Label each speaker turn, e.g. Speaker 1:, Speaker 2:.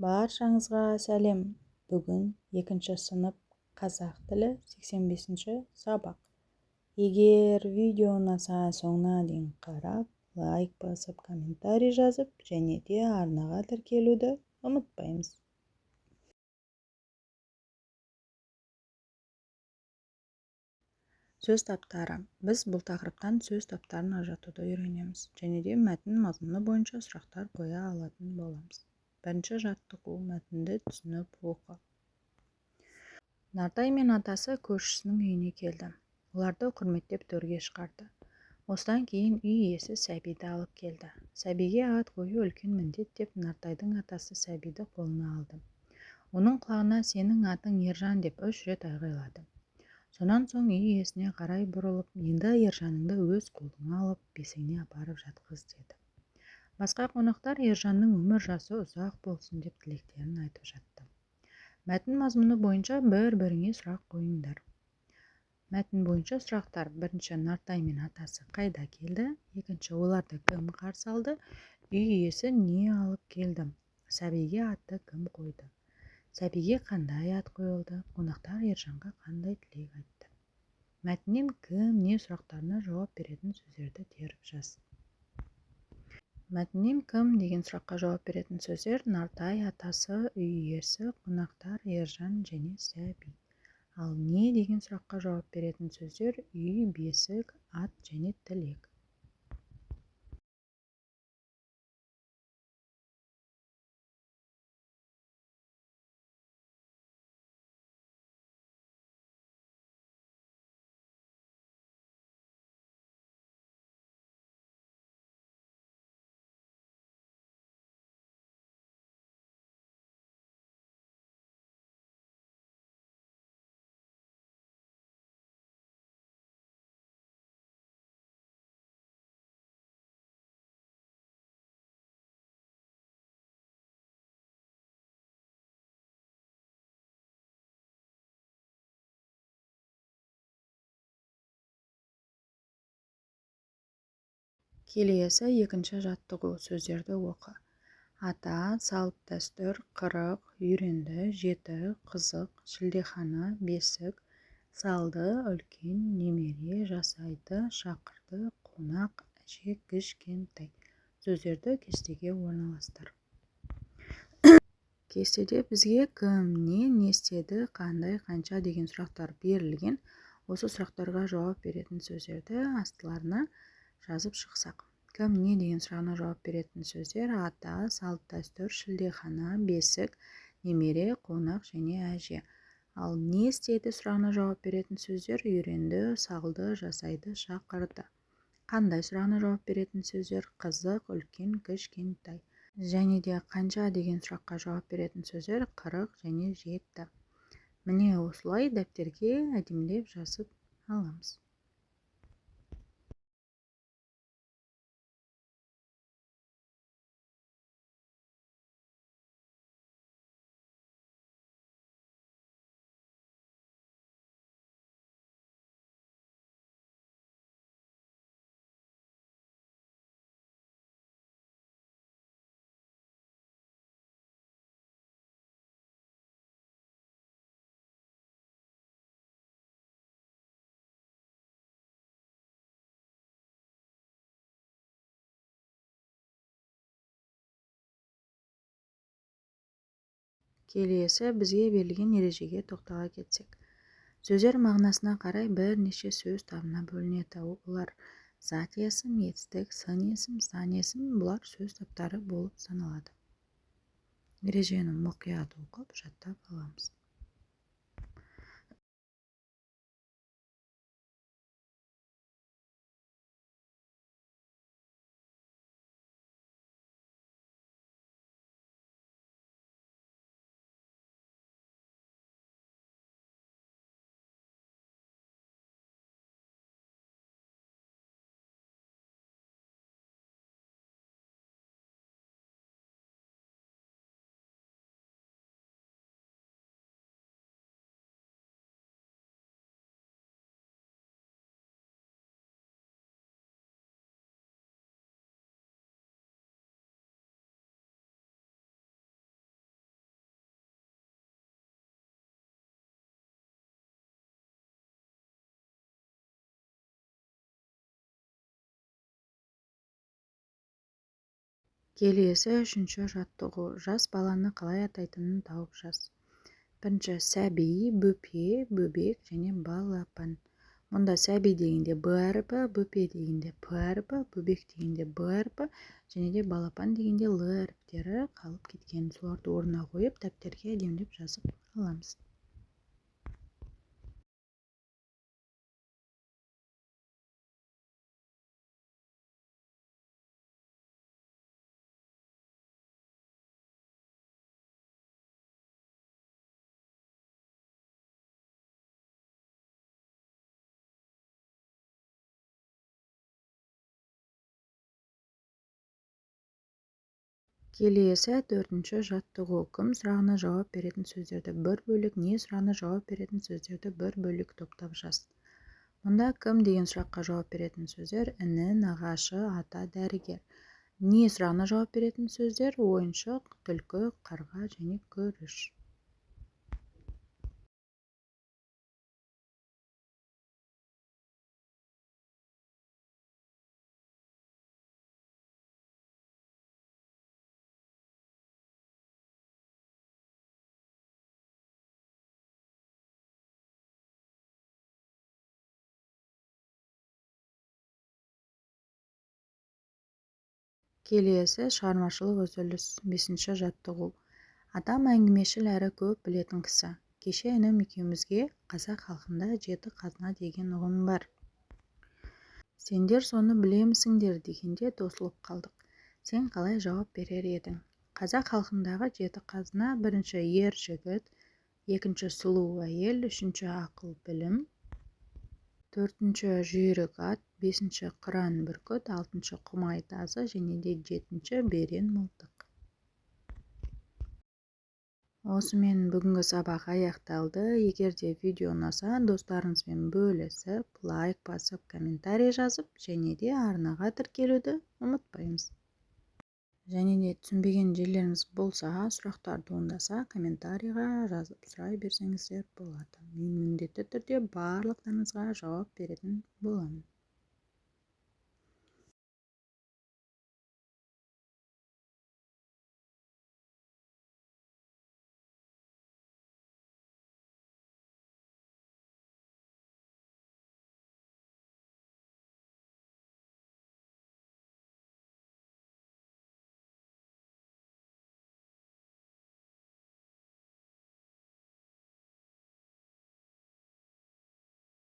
Speaker 1: Баршаңызға сәлем. Бүгін 2 сынып қазақ тілі 85-ші сабақ. Егер видео ұнаса соңына дейін қарап, лайк басып, комментарий жазып, және де арнаға тіркелуді ұмытпаймыз. Сөз таптары. Біз бұл тақырыптан сөз таптарын ажыратуды үйренеміз, және де мәтін мазмұны бойынша сұрақтар қоя алатын боламыз. Бірінші жаттығу: мәтінді түсініп оқы. Нартай мен атасы көршісінің үйіне келді. Оларды құрметтеп төрге шығарды. Осыдан кейін үй иесі сәбиді алып келді. Сәбиге ат қою үлкен міндет деп Нартайдың атасы сәбиді қолына алды. Оның құлағына «Сенің атың Ержан» деп 3 рет айғайлады. Сонан соң үй иесіне қарай бұрылып, «Енді Ержаныңды өз қолыңа алып, бесігіне апарып жатқыз» деді. Басқа қонақтар Ержанның өмір жасы ұзақ болсын деп тілектерін айтып жатты. Мәтін мазмұны бойынша бір-біріңе сұрақ қойыңдар. Мәтін бойынша сұрақтар: бірінші, Нартай мен атасы қайда келді? Екінші, оларды кім қарсы алды? Үй иесі не алып келді? Сәбиге атты кім қойды? Сәбиге қандай ат қойылды? Қонақтар Ержанға қандай тілек айтты? Мәтіннен кім, не сұрақтарына жауап беретін сөздерді теріп жаз. Мәтіннен кім деген сұраққа жауап беретін сөздер: Нартай, атасы, үй иесі, қонақтар, Ержан және сәби. Ал не деген сұраққа жауап беретін сөздер: үй, бесік, ат және тілек. Келесі екінші жаттығу: сөздерді оқы. Ата, салт, дәстүр, қырық, үйренді, жеті, қызық, шілдехана, бесік, салды, үлкен, немере, жасайды, шақырды, қонақ, әже, кішкентай. Сөздерді кестеге орналастыр. Кестеде бізге кім, не істеді, қандай, қанша деген сұрақтар берілген. Осы сұрақтарға жауап беретін сөздерді астыларына жазып шықсақ. Кім, не деген сұрағына жауап беретін сөздер: ата, салт, дәстүр, шілдехана, бесік, немере, қонақ және әже. Ал не істеді сұрағына жауап беретін сөздер: үйренді, салды, жасайды, шақырды. Қандай сұрағына жауап беретін сөздер: қызық, үлкен, кішкентай. Және де қанша деген сұраққа жауап беретін сөздер: 40 және жетті. Міне осылай дәптерге әдемілеп жазып аламыз. Келесі бізге берілген ережеге тоқтала кетсек. Сөздер мағынасына қарай бірнеше сөз табына бөлінеді. Олар: зат есім, етістік, сын есім, сан есім. Бұлар сөз таптары болып саналады. Ережені мұқият оқып жаттап аламыз. Келесі үшінші жаттығу. Жас баланы қалай атайтынын тауып жаз. Бірінші, сәби, бөпе, бөбек және балапан. Мұнда сәби дегенде б әріпі, бөпе дегенде п әріпі, бөбек дегенде б әріпі және де балапан дегенде л әріптері қалып кеткен. Соларды орнына қойып, дәптерге әдемілеп жазып аламыз. Келесі төртінші жаттығу. Кім сұрағына жауап беретін сөздерді бір бөлік, не сұрағына жауап беретін сөздерді бір бөлік топтап жаз. Мұнда кім деген сұраққа жауап беретін сөздер: іні, нағашы, ата, дәрігер. Не сұрағына жауап беретін сөздер: ойыншық, түлкі, қарға және күріш. Келесі шығармашылық үзіліс. Бесінші жаттығу. Атам әңгімешіл әрі көп білетін кісі. Кеше інім екеумізге қазақ халқында 7 қазына деген ұғым бар. Сендер соны білемісіңдер дегенде тосылып қалдық. Сен қалай жауап берер едің? Қазақ халқындағы 7 қазына: бірінші ер жігіт, екінші сұлу әйел, үшінші ақыл білім, төртінші жүйрік ат, бесінші қыран бүркіт, алтыншы құмай тазы және де жетінші берен мылтық. Осымен бүгінгі сабақ аяқталды. Егер де видео ұнаса, достарыңызбен бөлісіп, лайк басып, комментарий жазып, және де арнаға тіркелуді ұмытпаймыз. Және де түсінбеген жерлеріңіз болса, сұрақтар туындаса, комментарийға жазып сұрай берсеңіздер болады. Мен міндетті түрде барлықтарыңызға жауап беретін боламын.